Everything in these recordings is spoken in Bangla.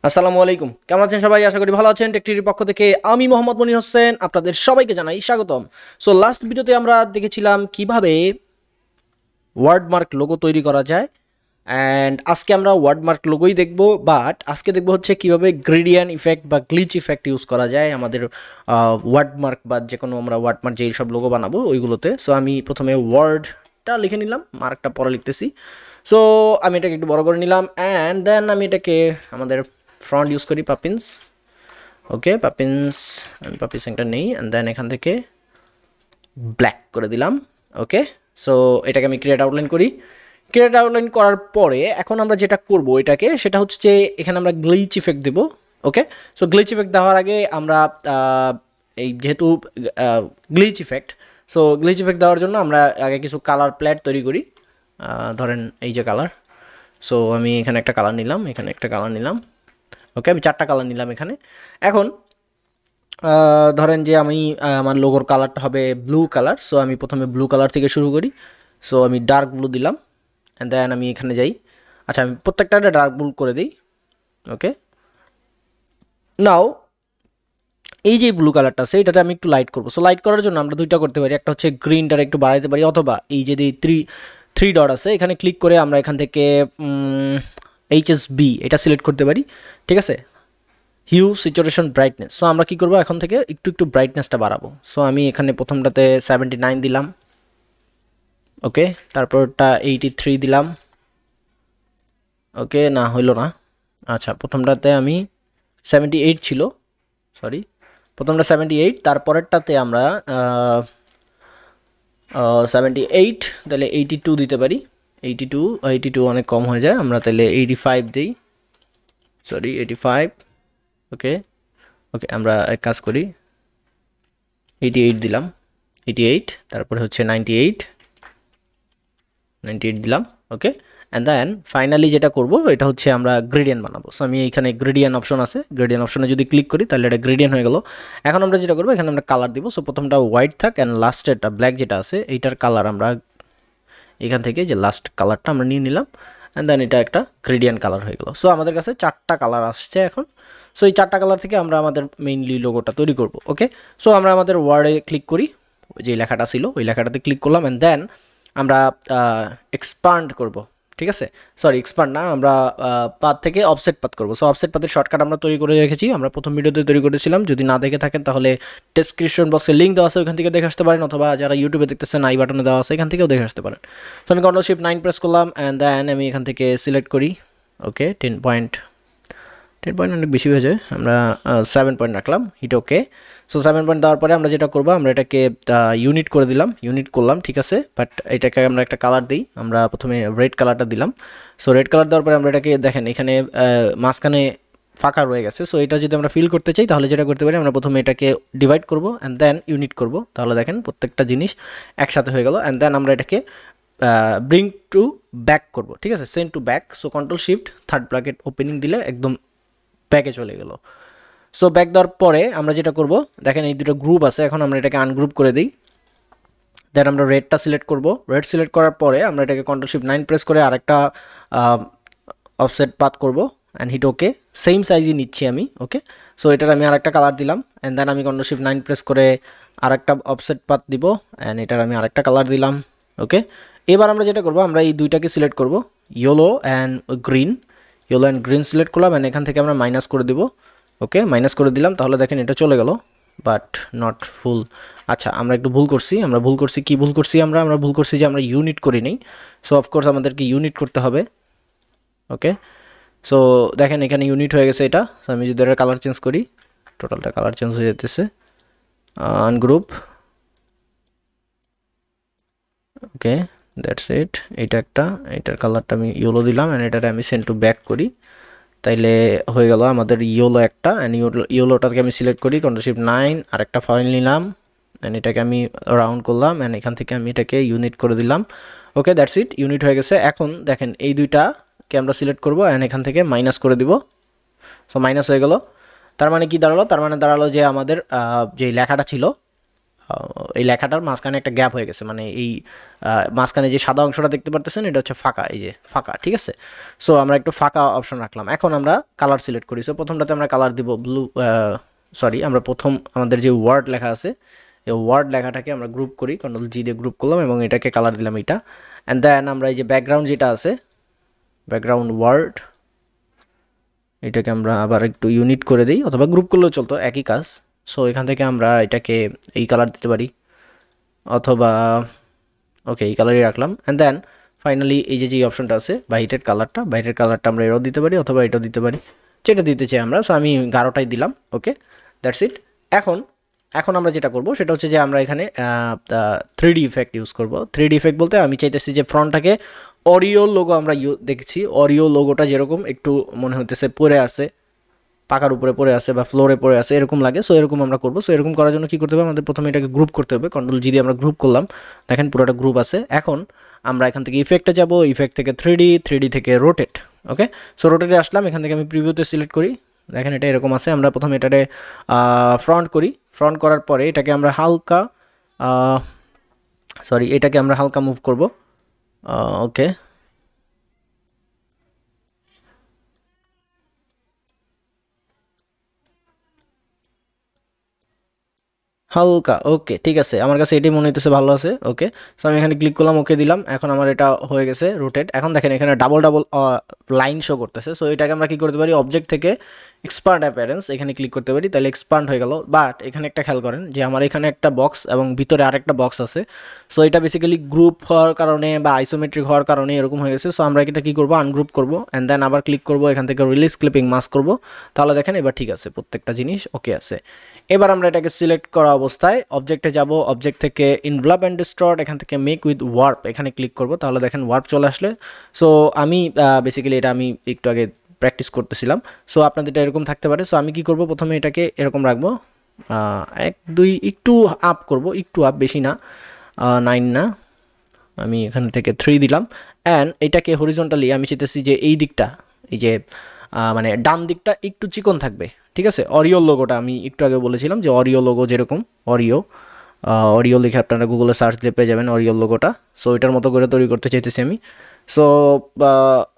আসসালামু আলাইকুম, কেমন আছেন সবাই? আশা করি ভালো আছেন। টেকটির পক্ষ থেকে আমি মোহাম্মদ মনির হোসেন আপনাদের সবাইকে জানাই স্বাগতম। সো লাস্ট ভিডিওতে আমরা দেখেছিলাম কিভাবে ওয়ার্ডমার্ক লোগো তৈরি করা যায়, অ্যান্ড আজকে আমরা ওয়ার্ডমার্ক লোগোই দেখব, বাট আজকে দেখব হচ্ছে কিভাবে গ্রেডিয়েন্ট ইফেক্ট বা গ্লিচ ইফেক্ট ইউজ করা যায় আমাদের ওয়ার্ডমার্ক বা যে কোনো আমরা ওয়ার্ডমার্ক যেই সব লোগো বানাবো ওইগুলোতে। সো আমি প্রথমে ওয়ার্ডটা লিখে নিলাম, মার্কটা পরে লিখতেছি। সো আমি এটাকে একটু বড় করে নিলাম, অ্যান্ড দেন আমি এটাকে আমাদের ফ্রন্ট ইউজ করি পাপিন্স। ওকে, পাপিন্স আমি পাপিস একটা নেই, অ্যান্ড দেন এখান থেকে ব্ল্যাক করে দিলাম। ওকে, সো এটাকে আমি ক্রিয়েট আউটলাইন করি। ক্রিয়েট আউটলাইন করার পরে এখন আমরা যেটা করব এটাকে, সেটা হচ্ছে যে এখানে আমরা গ্লিচ ইফেক্ট দেবো। ওকে, সো গ্লিচ ইফেক্ট দেওয়ার আগে আমরা এই যেহেতু glitch effect, so glitch effect দেওয়ার জন্য আমরা আগে কিছু কালার প্লেট তৈরি করি। ধরেন এই যে কালার, সো আমি এখানে একটা কালার নিলাম, এখানে একটা কালার নিলাম। ওকে, আমি 4টা কালার নিলাম এখানে। এখন ধরেন যে আমি আমার লোগোর কালারটা হবে ব্লু কালার। সো আমি প্রথমে ব্লু কালার থেকে শুরু করি। সো আমি ডার্ক ব্লু দিলাম, অ্যান্ড দেন আমি এখানে যাই। আচ্ছা, আমি প্রত্যেকটা ডার্ক ব্লু করে দিই। ওকে, নাও এই যে ব্লু কালারটা আছে এটাতে আমি একটু লাইট করবো। সো লাইট করার জন্য আমরা দুইটা করতে পারি, একটা হচ্ছে গ্রিনটা একটু বাড়াইতে পারি, অথবা এই যে থ্রি ডট আছে এখানে ক্লিক করে আমরা এখান থেকে HSB এটা সিলেক্ট করতে পারি। ঠিক আছে, হিউ স্যাচুরেশন ব্রাইটনেস। সো আমরা কী করবো, এখন থেকে একটু ব্রাইটনেসটা বাড়াবো। সো আমি এখানে প্রথমটাতে 79 দিলাম। ওকে, তারপরটা 83 দিলাম। ওকে, না হইল না। আচ্ছা, প্রথমটাতে আমি 78 ছিল, সরি, প্রথমটা 78, তারপরেরটাতে আমরা 78, তাহলে 82 দিতে পারি। 82 অনেক কম হয়ে যায়, আমরা তাহলে 85 দিই, সরি 85। ওকে, আমরা এক কাজ করি, 88 দিলাম, 88, তারপরে হচ্ছে 98 দিলাম। ওকে, অ্যান্ড দেন ফাইনালি যেটা করব এটা হচ্ছে আমরা গ্রেডিয়েন্ট বানাবো। সো আমি এখানে গ্রেডিয়েন্ট অপশন আছে, গ্রেডিয়েন্ট অপশনে যদি ক্লিক করি তাহলে এটা গ্রেডিয়েন্ট হয়ে গেল। এখন আমরা যেটা করবো, এখানে আমরা কালার দিব। সো প্রথমটা হোয়াইট থাক, অ্যান্ড লাস্টেরটা ব্ল্যাক যেটা আছে এইটার কালার আমরা এখান থেকে যে লাস্ট কালারটা আমরা নিয়ে নিলাম, অ্যান্ড দেন এটা একটা গ্রেডিয়েন্ট কালার হয়ে গেল। সো আমাদের কাছে 4টা কালার আসছে এখন। সো এই 4টা কালার থেকে আমরা আমাদের মেইনলি লোগোটা তৈরি করব। ওকে, সো আমরা আমাদের ওয়ার্ডে ক্লিক করি, যে লেখাটা ছিল ওই লেখাটাতে ক্লিক করলাম, অ্যান্ড দেন আমরা এক্সপান্ড করব। ঠিক আছে, সরি এক্সপান্ড না, আমরা পাথ থেকে অফসেট পাথ করব। সো অফসেট পাথের শর্টকাট আমরা তৈরি করে রেখেছি, আমরা প্রথম ভিডিওতে তৈরি করেছিলাম। যদি না দেখে থাকেন তাহলে ডেসক্রিপশন বক্সে লিঙ্ক দেওয়া আছে, ওইখান থেকে দেখে আসতে পারেন, অথবা যারা ইউটিউবে দেখতেছেন আই বাটনে দেওয়া আছে, এখান থেকেও দেখে আসতে পারেন। সো আমি Ctrl+Shift+9 প্রেস করলাম, অ্যান্ড দেন আমি এখান থেকে সিলেক্ট করি। ওকে, 10 পয়েন্ট অনেক বেশি হয়ে যায়, আমরা 7 পয়েন্ট রাখলাম, হিট। ওকে, সো 7 পয়েন্ট দেওয়ার পরে আমরা যেটা করবো, আমরা এটাকে ইউনিট করে দিলাম, ইউনিট করলাম। ঠিক আছে, বাট এটাকে আমরা একটা কালার দিই, আমরা প্রথমে রেড কালারটা দিলাম। সো রেড কালার দেওয়ার পরে আমরা এটাকে দেখেন এখানে মাঝখানে ফাঁকা রয়ে গেছে। সো এটা যদি আমরা ফিল করতে চাই তাহলে যেটা করতে পারি, আমরা প্রথমে এটাকে ডিভাইড করব, অ্যান্ড দেন ইউনিট করব। তাহলে দেখেন প্রত্যেকটা জিনিস একসাথে হয়ে গেল, অ্যান্ড দেন আমরা এটাকে ব্রিং টু ব্যাক করব। ঠিক আছে, send to back. So Ctrl+Shift third bracket opening দিলে একদম ব্যাকে চলে গেল। সো ব্যাক দেওয়ার পরে আমরা যেটা করব, দেখেন এই দুটো গ্রুপ আছে, এখন আমরা এটাকে আনগ্রুপ করে দিই। দেন আমরা রেডটা সিলেক্ট করব, রেড সিলেক্ট করার পরে আমরা এটাকে Ctrl+Shift+9 প্রেস করে আরেকটা অফসেট পাথ করব, অ্যান্ড হিট। ওকে, সেম সাইজই নিচ্ছি আমি। ওকে, সো এটার আমি আরেকটা কালার দিলাম, অ্যান্ড দেন আমি Ctrl+Shift+9 প্রেস করে আরেকটা অফসেট পাথ দিব, অ্যান্ড এটার আমি আরেকটা কালার দিলাম। ওকে, এবার আমরা যেটা করব, আমরা এই দুইটাকে সিলেক্ট করব, ইয়েলো অ্যান্ড গ্রিন সিলেক্ট করলাম, অ্যান্ড এখান থেকে আমরা মাইনাস করে দিব। ওকে, মাইনাস করে দিলাম, তাহলে দেখেন এটা চলে গেল, বাট নট ফুল। আচ্ছা, আমরা একটু ভুল করছি, কি ভুল করছি, আমরা ভুল করছি যে আমরা ইউনিট করি নাই। সো অফকোর্স আমাদেরকে ইউনিট করতে হবে। ওকে, সো দেখেন এখানে ইউনিট হয়ে গেছে এটা। সো আমি যদি এটা কালার চেঞ্জ করি, টোটালটা কালার চেঞ্জ হয়ে যেতেছে, আনগ্রুপ। Okay, that's it. এটার কালারটা আমি ইয়েলো দিলাম, অ্যান্ড এটারে আমি সেন্ড টু ব্যাক করি, তাইলে হয়ে গেল আমাদের ইয়েলো একটা। অ্যান্ড ইয়েলোটাকে আমি সিলেক্ট করি, Ctrl+Shift+9 আর একটা ফাইল নিলাম, অ্যান্ড এটাকে আমি রাউন্ড করলাম, অ্যান্ড এখান থেকে আমি এটাকে ইউনিট করে দিলাম। ওকে, দ্যাটস ইট, ইউনিট হয়ে গেছে। এখন দেখেন এই দুইটাকে আমরা সিলেক্ট করবো, অ্যান্ড এখান থেকে মাইনাস করে দিব। সো মাইনাস হয়ে গেল, তার মানে কি দাঁড়ালো, তার মানে দাঁড়ালো যে আমাদের যে লেখাটা ছিল এই লেখাটার মাঝখানে একটা গ্যাপ হয়ে গেছে, মানে এই মাঝখানে যে সাদা অংশটা দেখতে পারতেছেন এটা হচ্ছে ফাঁকা, এই যে ফাঁকা, ঠিক আছে। সো আমরা একটু ফাঁকা অপশন রাখলাম। এখন আমরা কালার সিলেক্ট করি। সো প্রথমটাতে আমরা কালার দিব ব্লু, সরি আমরা প্রথম আমাদের যে ওয়ার্ড লেখা আছে এই ওয়ার্ড লেখাটাকে আমরা গ্রুপ করি, কন্ট্রোল জি দিয়ে গ্রুপ করলাম এবং এটাকে কালার দিলাম এটা। অ্যান্ড দেন আমরা এই যে ব্যাকগ্রাউন্ড যেটা আছে, ব্যাকগ্রাউন্ড ওয়ার্ড, এটাকে আমরা আবার একটু ইউনিট করে দিই, অথবা গ্রুপ করলেও চলতো, একই কাজ। সো এখান থেকে আমরা এটাকে এই কালার দিতে পারি, অথবা ওকে এই কালারই রাখলাম। অ্যান্ড দেন ফাইনালি এই যে অপশনটা আছে বাইরের কালারটা আমরা এটাও দিতে পারি, অথবা এটাও দিতে পারি, যেটা দিতে চাই আমরা। সো আমি 11টাই দিলাম। ওকে, দ্যাটস ইট। এখন আমরা যেটা করব সেটা হচ্ছে যে আমরা এখানে 3D ইফেক্ট ইউজ করব। 3D ইফেক্ট বলতে আমি চাইতেছি যে ফ্রন্টটাকে অরিও লোগো আমরা দেখছি, অরিও লোগোটা যেরকম একটু মনে হতেছে পড়ে আছে, পাকার উপরে পড়ে আছে বা ফ্লোরে পড়ে আছে, এরকম লাগে। সো এরকম আমরা করবো। সো এরকম করার জন্য কী করতে হবে, আমাদের প্রথমে এটাকে গ্রুপ করতে হবে। কন্ট্রোল জি দিয়ে আমরা গ্রুপ করলাম, দেখেন পুরোটা গ্রুপ আছে। এখন আমরা এখান থেকে ইফেক্টে যাব, ইফেক্ট থেকে 3D থেকে রোটেট। ওকে, সো রোটেটে আসলাম, এখান থেকে আমি প্রিভিউতে সিলেক্ট করি, দেখেন এটা এরকম আছে। আমরা প্রথমে এটাতে ফ্রন্ট করি, ফ্রন্ট করার পরে এটাকে আমরা হালকা এটাকে আমরা হালকা মুভ করব। ওকে, হালকা, ওকে ঠিক আছে, আমার কাছে এটাই মনে হইতেছে ভালো আছে। ওকে, সো আমি এখানে ক্লিক করলাম, ওকে দিলাম। এখন আমার এটা হয়ে গেছে রোটেট। এখন দেখেন এখানে ডাবল লাইন শো করতেছে। সো এটাকে আমরা কি করতে পারি, অবজেক্ট থেকে এক্সপান্ড অ্যাপিয়ারেন্স এখানে ক্লিক করতে পারি, তাহলে এক্সপান্ড হয়ে গেল। বাট এখানে একটা খেয়াল করেন যে আমার এখানে একটা বক্স এবং ভিতরে আরেকটা বক্স আছে। সো এটা বেসিক্যালি গ্রুপ হওয়ার কারণে বা আইসোমেট্রিক হওয়ার কারণে এরকম হয়ে গেছে। সো আমরা এটা কি করবো, আনগ্রুপ করব, অ্যান্ড দেন আবার ক্লিক করব, এখান থেকে রিলিজ ক্লিপিং মাস্ক করব। তাহলে দেখেন এবার ঠিক আছে, প্রত্যেকটা জিনিস ওকে আছে। এবার আমরা এটাকে সিলেক্ট করা অবস্থায় অবজেক্টে যাব, অবজেক্ট থেকে ইনভলভ অ্যান্ড ডিস্টর্ট, এখান থেকে মেক উইথ ওয়ার্প এখানে ক্লিক করব। তাহলে দেখেন ওয়ার্প চলে আসলে। সো আমি বেসিক্যালি এটা আমি একটু আগে প্র্যাকটিস করতেছিলাম। সো আপনাদের এটা এরকম থাকতে পারে। সো আমি কি করব, প্রথমে এটাকে এরকম রাখবো, 1 2 একটু আপ করব, একটু আপ, বেশি না, 9 না, আমি এখান থেকে 3 দিলাম। অ্যান্ড এটাকে হরিজন্টালি আমি চাইতেছি যে এই দিকটা, এই যে মানে ডান দিকটা একটু চিকন থাকবে, ঠিক আছে। অরিও লোগোটা আমি একটু আগে বলেছিলাম যে অরিও লোগো যেরকম, অরিও লিখে আপনারা গুগলে সার্চ দিয়ে পেয়ে যাবেন অরিও লোগোটা। সো এটার মতো করে তৈরি করতে চাইতেছি আমি। সো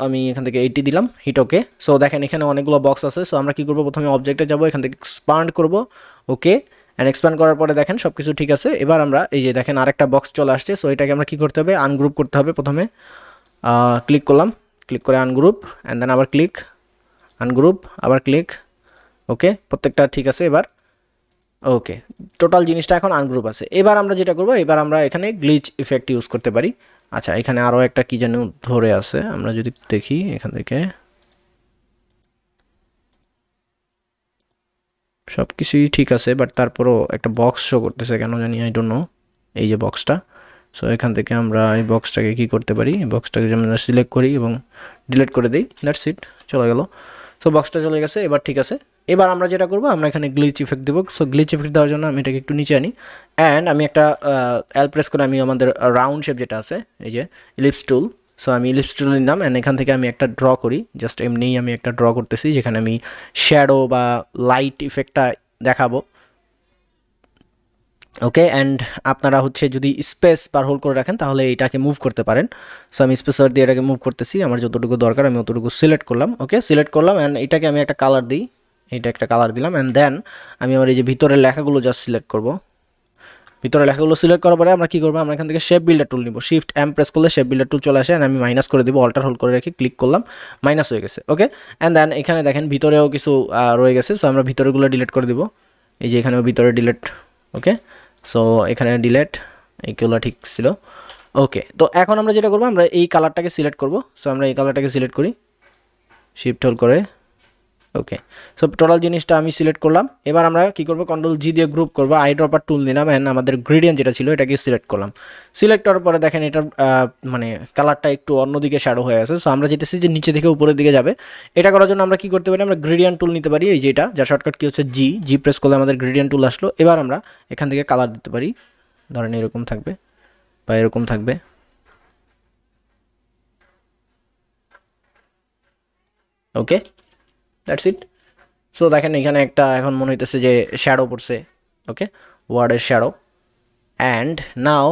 আমি এখান থেকে 80 দিলাম, হিট ওকে। সো দেখেন এখানে অনেকগুলো বক্স আছে। সো আমরা কী করবো, প্রথমে অবজেক্টে যাব, এখান থেকে এক্সপান্ড করব, ওকে। অ্যান্ড এক্সপ্যান্ড করার পরে দেখেন সব কিছু ঠিক আছে। এবার আমরা এই যে দেখেন আরেকটা বক্স চলে আসছে। সো এটাকে আমরা কী করতে হবে, আনগ্রুপ করতে হবে। প্রথমে ক্লিক করলাম, ক্লিক করে আনগ্রুপ, অ্যান্ড দেন আবার ক্লিক, আনগ্রুপ, আবার ক্লিক, ওকে, প্রত্যেকটা ঠিক আছে। এবার ওকে, টোটাল জিনিসটা এখন আনগ্রুপ আছে। এবার আমরা যেটা করব, এবার আমরা এখানে গ্লিচ ইফেক্ট ইউজ করতে পারি। আচ্ছা, এখানে আরও একটা কি যেন ধরে আছে, আমরা যদি দেখি এখান থেকে সব কিছুই ঠিক আছে, বাট তারপরও একটা বক্স শো করতেছে কেন জানি, আই ডোন্ট নো, এই যে বক্সটা। সো এখান থেকে আমরা এই বক্সটাকে কি করতে পারি, এই বক্সটাকে যেমন সিলেক্ট করি এবং ডিলিট করে দিই, দ্যাটস ইট, চলে গেল। সো বক্সটা চলে গেছে, এবার ঠিক আছে। এবার আমরা যেটা করবো, আমরা এখানে গ্লিচ ইফেক্ট দেবো। সো গ্লিচ ইফেক্ট দেওয়ার জন্য আমি এটাকে একটু নিচে আনি, অ্যান্ড আমি একটা এল প্রেস করে আমি আমাদের রাউন্ড শেপ যেটা আছে, এই যে ইলিপস টুল, সো আমি ইলিপস টুল নিলাম, অ্যান্ড এখান থেকে আমি একটা ড্র করি, জাস্ট এমনিই আমি একটা ড্র করতেছি, যেখানে আমি শ্যাডো বা লাইট ইফেক্টটা দেখাবো। ওকে, অ্যান্ড আপনারা হচ্ছে যদি স্পেস বার হোল্ড করে রাখেন তাহলে এটাকে মুভ করতে পারেন। সো আমি স্পেসার দিয়ে এটাকে মুভ করতেছি, আমার যতটুকু দরকার আমি অতটুকু সিলেক্ট করলাম। ওকে, সিলেক্ট করলাম, অ্যান্ড এটাকে আমি একটা কালার দিই, এটা একটা কালার দিলাম। অ্যান্ড দেন আমি আমার এই যে ভিতরের লেখাগুলো জাস্ট সিলেক্ট করব। ভিতরে লেখাগুলো সিলেক্ট করার পরে আমরা কী করবো, আমরা এখান থেকে শেপ বিল্ডার টুল নিব, শিফট এম প্রেস করলে শেপ বিল্ডার টুল চলে আসে, অ্যান্ড আমি মাইনাস করে দিব, অল্টার হোল্ড করে রেখে ক্লিক করলাম, মাইনাস হয়ে গেছে। ওকে, অ্যান্ড দেন এখানে দেখেন ভিতরেও কিছু রয়ে গেছে। সো আমরা ভিতরেগুলো ডিলিট করে দিব, এই যে এখানেও ভিতরে ডিলিট। ওকে, সো এখানে ডিলেট, এইগুলো ঠিক ছিল। ওকে, তো এখন আমরা যেটা করবো, আমরা এই কালারটাকে সিলেক্ট করব। সো আমরা এই কালারটাকে সিলেক্ট করি, শিফট হোল্ড করে। ওকে, সো টোটাল জিনিসটা আমি সিলেক্ট করলাম। এবার আমরা কী করবো, কন্ট্রোল জি দিয়ে গ্রুপ করবো, আই ড্রপার টুল নিলাম, অ্যান্ড আমাদের গ্রেডিয়েন্ট যেটা ছিল এটাকে সিলেক্ট করলাম। সিলেক্ট করার পরে দেখেন এটার মানে কালারটা একটু অন্যদিকে শ্যাডো হয়ে আছে। সো আমরা যেতেছি যে নিচে থেকে উপরের দিকে যাবে। এটা করার জন্য আমরা কী করতে পারি, আমরা গ্রেডিয়েন্ট টুল নিতে পারি, এই যেটা যার শর্টকাট কি হচ্ছে জি প্রেস করলে আমাদের গ্রেডিয়েন্ট টুল আসলো। এবার আমরা এখান থেকে কালার দিতে পারি, ধরেন এরকম থাকবে বা এরকম থাকবে। ওকে, দ্যাটস ইট। সো দেখেন এখানে একটা এখন মনে হইতেছে যে শ্যাডো পড়ছে। ওকে, ওয়ার্ডের শ্যাডো, অ্যান্ড নাও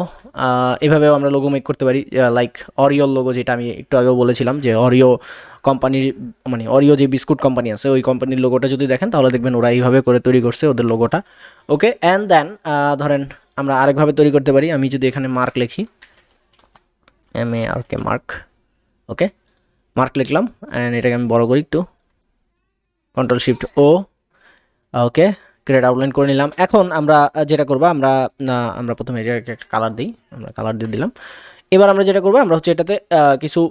এভাবেও আমরা লোগো মেক করতে পারি, লাইক অরিওর লোগো, যেটা আমি একটু আগেও বলেছিলাম যে অরিও কোম্পানির, মানে অরিও যে বিস্কুট কোম্পানি আছে ওই কোম্পানির লোগোটা যদি দেখেন তাহলে দেখবেন ওরা এইভাবে করে তৈরি করছে ওদের লোগোটা। ওকে, অ্যান্ড দেন ধরেন আমরা আরেকভাবে তৈরি করতে পারি। আমি যদি এখানে মার্ক লিখি, MARK মার্ক, ওকে মার্ক লিখলাম, অ্যান্ড এটাকে আমি বড় করি একটু, Ctrl+Shift+O, ওকে ক্রিয়েট আউটলাইন করে নিলাম। এখন আমরা যেটা করবো, আমরা প্রথমে এটা একটা কালার দিই, আমরা কালার দিয়ে দিলাম। এবার আমরা যেটা করবো, আমরা হচ্ছে এটাতে কিছু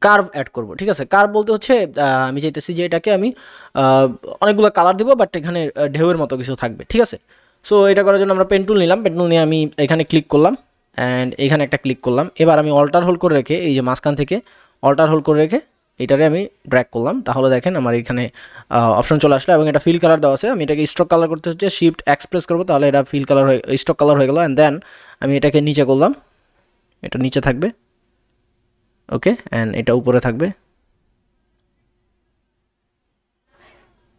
কার্ভ অ্যাড করব, ঠিক আছে। কার্ভ বলতে হচ্ছে আমি চাইতেছি যে এটাকে আমি অনেকগুলো কালার দিব, বাট এখানে ঢেউয়ের মতো কিছু থাকবে, ঠিক আছে। সো এটা করার জন্য আমরা পেন টুল নিলাম, পেন টুল নিয়ে আমি এখানে ক্লিক করলাম, অ্যান্ড এখানে একটা ক্লিক করলাম। এবার আমি অল্টার হোল্ড করে রেখে, এই যে মাঝখান থেকে অল্টার হোল্ড করে রেখে এটারে আমি ড্র্যাগ করলাম, তাহলে দেখেন আমার এখানে অপশন চলে আসলো, এবং এটা ফিল কালার দেওয়া আছে। আমি এটাকে স্ট্রোক কালার করতে হচ্ছে Shift এক্সপ্রেস করবো, তাহলে এটা ফিল কালার হয়ে স্ট্রোক কালার হয়ে গেল। অ্যান্ড দেন আমি এটাকে নিচে করলাম, এটা নিচে থাকবে, ওকে, অ্যান্ড এটা উপরে থাকবে,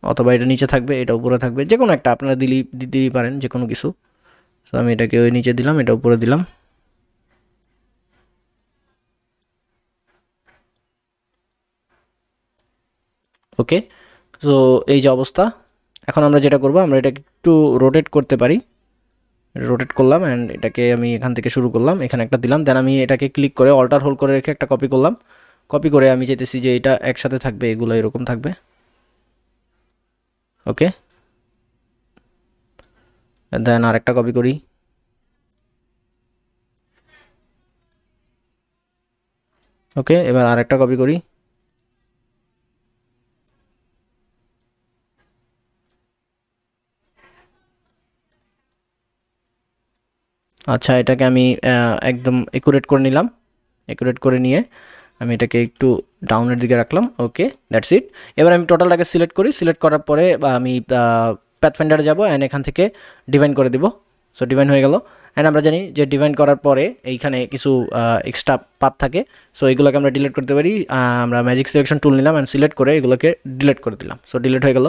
অথবা এটা নিচে থাকবে, এটা উপরে থাকবে, যে কোনো একটা আপনারা দিতেই পারেন, যে কোনো কিছু। সো আমি এটাকে ওই নিচে দিলাম, এটা উপরে দিলাম, ওকে। সো এই যে অবস্থা। এখন আমরা যেটা করবো, আমরা এটাকে একটু রোটেট করতে পারি, রোটেট করলাম, অ্যান্ড এটাকে আমি এখান থেকে শুরু করলাম, এখানে একটা দিলাম। দেন আমি এটাকে ক্লিক করে অল্টার হোল্ড করে রেখে একটা কপি করলাম, কপি করে আমি চাইতেছি যে এটা একসাথে থাকবে, এগুলো এরকম থাকবে, ওকে। দেন আরেকটা কপি করি, ওকে। এবার আরেকটা কপি করি, আচ্ছা এটাকে আমি একদম একুরেট করে নিলাম, একুরেট করে নিয়ে আমি এটাকে একটু ডাউনের দিকে রাখলাম, ওকে দ্যাটস ইট। এবার আমি টোটালটাকে সিলেক্ট করি, সিলেক্ট করার পরে আমি প্যাথফাইন্ডারে যাব, অ্যান্ড এখান থেকে ডিভাইন করে দিব। সো ডিভাইন হয়ে গেল। অ্যান্ড আমরা জানি যে ডিভাইন করার পরে এইখানে কিছু এক্সট্রা পাথ থাকে, সো এগুলোকে আমরা ডিলিট করতে পারি। আমরা ম্যাজিক সিলেকশন টুল নিলাম, অ্যান্ড সিলেক্ট করে এগুলোকে ডিলিট করে দিলাম, সো ডিলিট হয়ে গেল।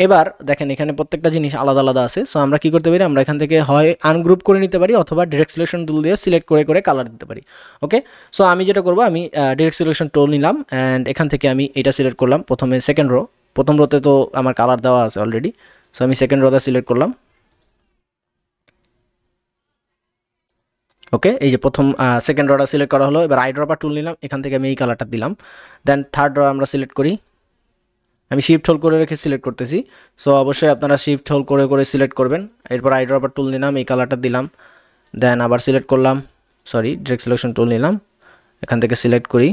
এবার দেখেন এখানে প্রত্যেকটা জিনিস আলাদা আলাদা আছে, সো আমরা কি করতে পারি, আমরা এখান থেকে হয় আনগ্রুপ করে নিতে পারি, অথবা ডিরেক্ট সিলেকশন টুল দিয়ে সিলেক্ট করে করে কালার দিতে পারি, ওকে। সো আমি যেটা করবো, আমি ডিরেক্ট সিলেকশন টুল নিলাম, অ্যান্ড এখান থেকে আমি এটা সিলেক্ট করলাম, প্রথমে সেকেন্ড রো, প্রথম রোতে তো আমার কালার দেওয়া আছে অলরেডি, সো আমি সেকেন্ড রোতে সিলেক্ট করলাম, ওকে। এই যে প্রথম সেকেন্ড রোটা সিলেক্ট করা হলো। এবার আইড্রপার টুল নিলাম, এখান থেকে আমি এই কালারটা দিলাম। দেন থার্ড রো আমরা সিলেক্ট করি, আমি শিফট হোল্ড করে রেখে সিলেক্ট করতেছি, সো অবশ্যই আপনারা শিফট হোল্ড করে করে সিলেক্ট করবেন। এরপর আইড্রপার টুল নিলাম, এই কালারটা দিলাম, দেন আবার সিলেক্ট করলাম, সরি ডিরেক্ট সিলেকশন টুল নিলাম, এখান থেকে সিলেক্ট করি,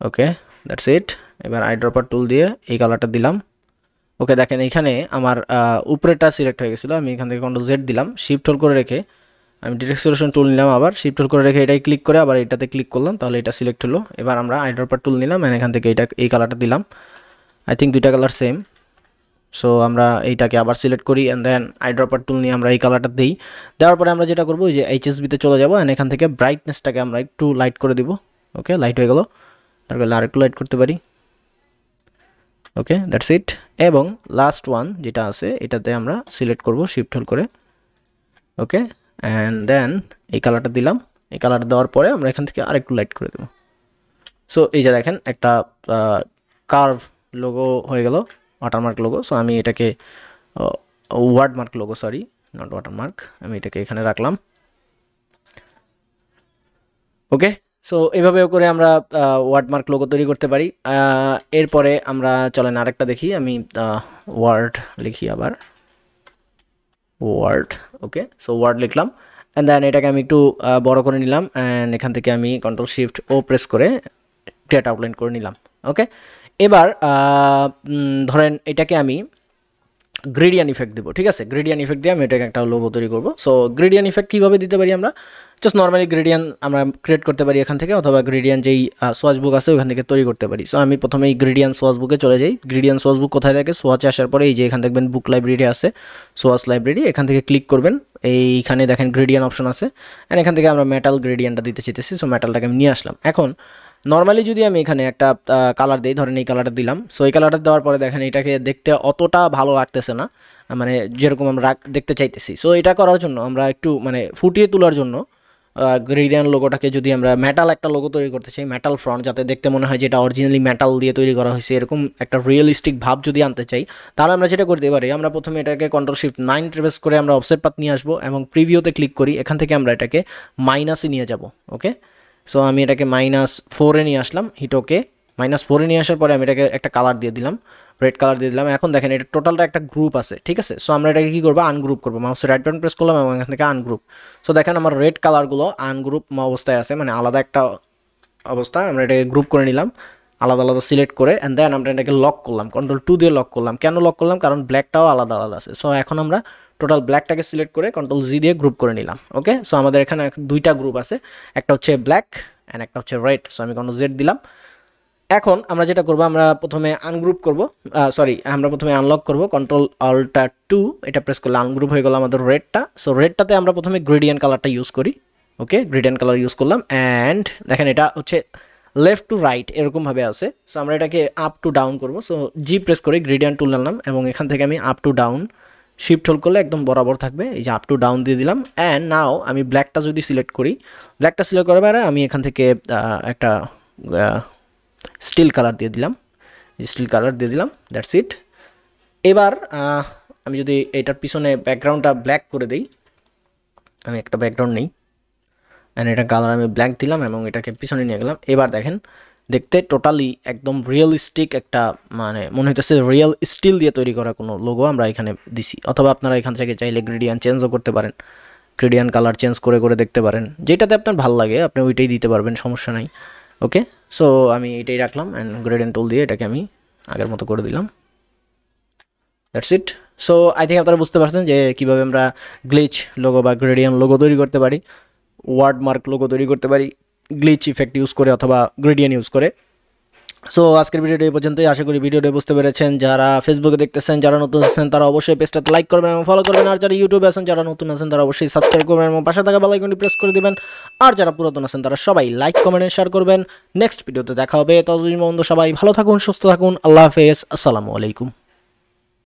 ওকে দ্যাটস ইট। এবার আইড্রপার টুল দিয়ে এই কালারটা দিলাম, ওকে। দেখেন এখানে আমার উপরেটা সিলেক্ট হয়ে গেছিলো, আমি এখান থেকে Ctrl+Z দিলাম, শিফট হোল্ড করে রেখে আমি ডিরেক্ট সিলেকশন টুল নিলাম, আবার শিফট হোল্ড করে রেখে এটাই ক্লিক করে আবার এটাতে ক্লিক করলাম, তাহলে এটা সিলেক্ট হলো। এবার আমরা আইড্রপার টুল নিলাম, এখান থেকে এই কালারটা দিলাম, আই থিঙ্ক দুইটা কালার সেম, সো আমরা এইটাকে আবার সিলেক্ট করি, অ্যান্ড দেন আইড্রপার টুল নিয়ে আমরা এই কালারটা দিই। দেওয়ার পরে আমরা যেটা করবো, যে HSB-তে চলে যাবো, অ্যান্ড এখান থেকে ব্রাইটনেসটাকে আমরা একটু লাইট করে দিব, ওকে লাইট হয়ে গেল। তারপরে আরেকটু লাইট করতে পারি, ওকে দ্যাটস ইট। এবং লাস্ট ওয়ান যেটা আছে এটাতে আমরা সিলেক্ট করব শিফট হোল্ড করে, ওকে, অ্যান্ড দেন এই কালারটা দিলাম, এই কালারটা দেওয়ার পরে আমরা এখান থেকে আরেকটু লাইট করে দেব। সো এই যে দেখেন একটা কার্ভ লোগো হয়ে গেল, ওয়াটারমার্ক লোগো। সো আমি এটাকে ওয়ার্ডমার্ক লোগো, সরি নট ওয়াটারমার্ক, আমি এটাকে এখানে রাখলাম, ওকে। সো এইভাবেও করে আমরা ওয়ার্ডমার্ক লোগো তৈরি করতে পারি। এরপরে আমরা চলেন আরেকটা দেখি, আমি ওয়ার্ড লিখি, আবার ওয়ার্ড, ওকে। সো ওয়ার্ড লিখলাম, অ্যান্ড দেন এটাকে আমি একটু বড় করে নিলাম, অ্যান্ড এখান থেকে আমি Ctrl+Shift+O প্রেস করে ক্রিয়েট আউটলাইন করে নিলাম, ওকে। এবার ধরেন এটাকে আমি গ্রেডিয়ান ইফেক্ট দেবো, ঠিক আছে। গ্রেডিয়ান ইফেক্ট দিয়ে আমি এটাকে একটা লোগো তৈরি করবো। সো গ্রেডিয়ান ইফেক্ট কীভাবে দিতে পারি, আমরা জাস্ট নর্মালি গ্রেডিয়ান আমরা ক্রিয়েট করতে পারি এখান থেকে, অথবা গ্রেডিয়ান যেই সোয়াচ বুক আছে ওখান থেকে তৈরি করতে পারি। সো আমি প্রথমে এই গ্রেডিয়ান সোয়াচ বুকে চলে যাই। গ্রেডিয়ান সোয়াচ বুক কোথায় থাকে, সোয়াচে আসার পরে এই যে এখান দেখবেন বুক লাইব্রেরি আছে, সোয়াচ লাইব্রেরি, এখান থেকে ক্লিক করবেন, এইখানে দেখেন গ্রেডিয়ান অপশন আছে, অ্যান্ড এখান থেকে আমরা মেটাল গ্রেডিয়ানটা দিতে চাইতেছি, সো মেটালটাকে আমি নিয়ে আসলাম। এখন নরমালি যদি আমি এখানে একটা কালার দিই, ধরেন এই কালারটা দিলাম, সো এই কালারটা দেওয়ার পরে দেখেন এটাকে দেখতে অতটা ভালো লাগতেছে না, মানে যেরকম আমরা দেখতে চাইতেছি। সো এটা করার জন্য আমরা একটু মানে ফুটিয়ে তোলার জন্য গ্রেডিয়েন্ট লোগোটাকে যদি আমরা মেটাল একটা লোগো তৈরি করতে চাই, মেটাল ফ্রন্ট, যাতে দেখতে মনে হয় যে এটা অরিজিনালি মেটাল দিয়ে তৈরি করা হয়েছে, এরকম একটা রিয়েলিস্টিক ভাব যদি আনতে চাই, তাহলে আমরা যেটা করতে পারি, আমরা প্রথমে এটাকে Ctrl+Shift+9 প্রেস করে আমরা অফসেট পাথ নিয়ে আসবো এবং প্রিভিউতে ক্লিক করি, এখান থেকে আমরা এটাকে মাইনাসে নিয়ে যাব। ওকে, সো আমি এটাকে -4 নিয়ে আসলাম, হিট ওকে। -4 নিয়ে আসার পরে আমি এটাকে একটা কালার দিয়ে দিলাম, রেড কালার দিয়ে দিলাম। এখন দেখেন এটা টোটালটা একটা গ্রুপ আছে, ঠিক আছে। সো আমরা এটাকে কী করবো, আনগ্রুপ করবো, মাউসের রাইট বাটন প্রেস করলাম এবং এখান থেকে আনগ্রুপ। সো দেখেন আমার রেড কালারগুলো আনগ্রুপ অবস্থায় আছে, মানে আলাদা একটা অবস্থা। আমরা এটাকে গ্রুপ করে নিলাম আলাদা আলাদা সিলেক্ট করে, অ্যান্ড দেন আমরা এটাকে লক করলাম, Ctrl+2 দিয়ে লক করলাম। কেন লক করলাম, কারণ ব্ল্যাকটাও আলাদা আলাদা আছে। সো এখন আমরা টোটাল ব্ল্যাকটাকে সিলেক্ট করে Ctrl+Z দিয়ে গ্রুপ করে নিলাম। ওকে, সো আমাদের এখানে দুইটা গ্রুপ আছে, একটা হচ্ছে ব্ল্যাক অ্যান্ড একটা হচ্ছে রেড। সো আমি Ctrl+Z দিলাম। এখন আমরা যেটা করব, আমরা প্রথমে আনগ্রুপ করব, আমরা প্রথমে আনলক করব, Ctrl+Alt+2 এটা প্রেস করলে আনগ্রুপ হয়ে গেল আমাদের রেডটা। সো রেডটাতে আমরা প্রথমে গ্রেডিয়েন্ট কালারটা ইউজ করি। ওকে, গ্রেডিয়েন্ট কালার ইউজ করলাম, অ্যান্ড দেখেন এটা হচ্ছে লেফট টু রাইট এরকমভাবে আছে। সো আমরা এটাকে আপ টু ডাউন করব। সো জি প্রেস করে গ্রেডিয়েন্ট টুল নিলাম এবং এখান থেকে আমি up to down shift hold করলে একদম বরাবর থাকবে, এই যে আপ টু ডাউন দিয়ে দিলাম। অ্যান্ড নাও আমি ব্ল্যাকটা যদি সিলেক্ট করি, ব্ল্যাকটা সিলেক্ট করার পরে আমি এখান থেকে একটা স্টিল কালার দিয়ে দিলাম, স্টিল কালার দিয়ে দিলাম, দ্যাটস ইট। এবার আমি যদি এটার পিছনে ব্যাকগ্রাউন্ডটা ব্ল্যাক করে দিই, আমি একটা ব্যাকগ্রাউন্ড নেই, অ্যান্ড এটা কালার আমি ব্ল্যাক দিলাম এবং এটাকে পিছনে নিয়ে গেলাম। এবার দেখেন দেখতে টোটালি একদম রিয়েলিস্টিক একটা, মানে মনে হইতেছে রিয়েল স্টিল দিয়ে তৈরি করা কোনো লোগো আমরা এখানে দিছি। অথবা আপনারা এখান থেকে চাইলে গ্রেডিয়েন্ট চেঞ্জও করতে পারেন, গ্রেডিয়েন্ট কালার চেঞ্জ করে করে দেখতে পারেন, যেটাতে আপনার ভালো লাগে আপনি ওইটাই দিতে পারবেন, সমস্যা নাই। ওকে, সো আমি এটাই রাখলাম অ্যান্ড গ্রেডিয়েন্ট টুল দিয়ে এটাকে আমি আগের মতো করে দিলাম, that's it. So I think আপনারা বুঝতে পারছেন যে কীভাবে আমরা গ্লিচ লোগো বা গ্রেডিয়েন্ট লোগো তৈরি করতে পারি, ওয়ার্ডমার্ক লোগো তৈরি করতে পারি গ্লিচ ইফেক্ট ইউজ করে অথবা গ্রেডিয়েন্ট ইউজ করে। সো আজকের ভিডিওটা এই পর্যন্তই, আশা করি ভিডিওটা বুঝতে পেরেছেন। যারা ফেসবুকে দেখতেছেন, যারা নতুন আছেন তারা অবশ্যই পেজটাতে লাইক করবেন এবং ফলো করবেন, আর যারা ইউটিউবে আছেন যারা নতুন আছেন তারা অবশ্যই সাবস্ক্রাইব করবেন এবং পাশে থাকা বেল আইকনটি প্রেস করে দিবেন। আর যারা পুরাতন আছেন তারা সবাই লাইক কমেন্ট শেয়ার করবেন। নেক্সট ভিডিওতে দেখা হবে, ততদিন পর্যন্ত সবাই ভালো থাকুন, সুস্থ থাকুন, আল্লাহ হাফেজ, আসসালামু আলাইকুম।